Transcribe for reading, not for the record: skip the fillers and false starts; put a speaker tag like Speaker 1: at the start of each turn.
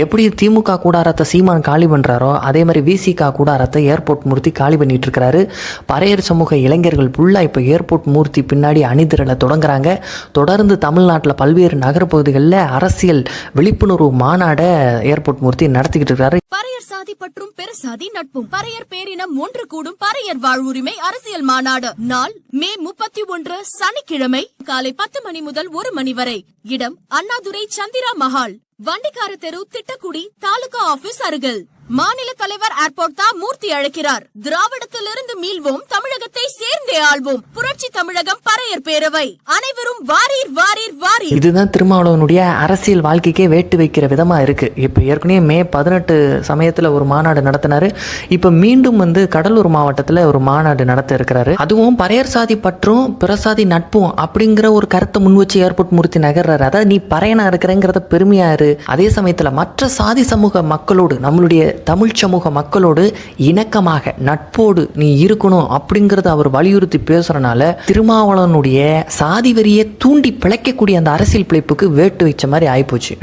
Speaker 1: எப்படி திமுக கூடாரத்தை சீமான் காலி பண்ணுறாரோ அதே மாதிரி விசிக கூடாரத்தை ஏர்போர்ட் மூர்த்தி காலி பண்ணிட்டு இருக்கிறாரு. பறையர் சமூக இளைஞர்கள் ஃபுல்லாக இப்போ ஏர்போர்ட் மூர்த்தி பின்னாடி அணிதிரள தொடங்குறாங்க. தொடர்ந்து தமிழ்நாட்டில் பல்வேறு நகரப்பகுதிகளில் அரசியல் விழிப்புணர்வு மாநாடை ஏர்போர்ட் மூர்த்தி நடத்திக்கிட்டு இருக்கிறாரு.
Speaker 2: பறையர் சாதி பற்றும் பெருசாதி நட்பும் பறையர் பேரினம் ஒன்று கூடும் பறையர் வாழ்வுரிமை அரசியல் மாநாடு நாள் மே 31 சனிக்கிழமை காலை 10 மணி முதல் 1 மணி வரை. இடம் அண்ணாதுரை சந்திரா மஹால், வண்டிக்கார தெரு, திட்டக்குடி, தாலுகா ஆபீஸ் அருகில். மாநில தலைவர் ஏர்போர்ட் தான் மூர்த்தி அழைக்கிறார். திராவிடத்திலிருந்து மீள்வோம், தமிழகத்தை சேர்ந்தே ஆள்வோம். புரட்சி தமிழகம் பறையர் பேரவை. அனைவரும் வாரீர் வாரீர் வாரீர்.
Speaker 1: இதுதான் திருமாவளவனுடைய அரசியல் வாழ்க்கைக்கே வேட்டு வைக்கிற விதமா இருக்கு. இப்ப ஏற்கனவே மே 18 சமயத்துல ஒரு மாநாடு நடத்தினாரு. இப்ப மீண்டும் கடலூர் மாவட்டத்துல ஒரு மாநாடு நடத்த இருக்கிறாரு. அதுவும் பறையர் சாதி பற்றும் பிறசாதி நட்பும் அப்படிங்கிற ஒரு கருத்தை முன் வச்சு ஏர்போர்ட் மூர்த்தி நகர்றாரு. அதாவது நீ பறையனா இருக்கிறங்கிறத பெருமையா இரு, அதே சமயத்துல மற்ற சாதி சமூக மக்களோடு, நம்மளுடைய தமிழ் சமூக மக்களோடு இணக்கமாக நட்போடு நீ இருக்கணும் அப்படிங்கறத அவர் வலியுறுத்தி பேசுறனால திருமாவளவனுடைய சாதி வெறியை தூண்டி பிழைக்கக்கூடிய அந்த அரசியல் பிழைப்புக்கு வேட்டு வச்ச மாதிரி ஆயிப்போச்சு.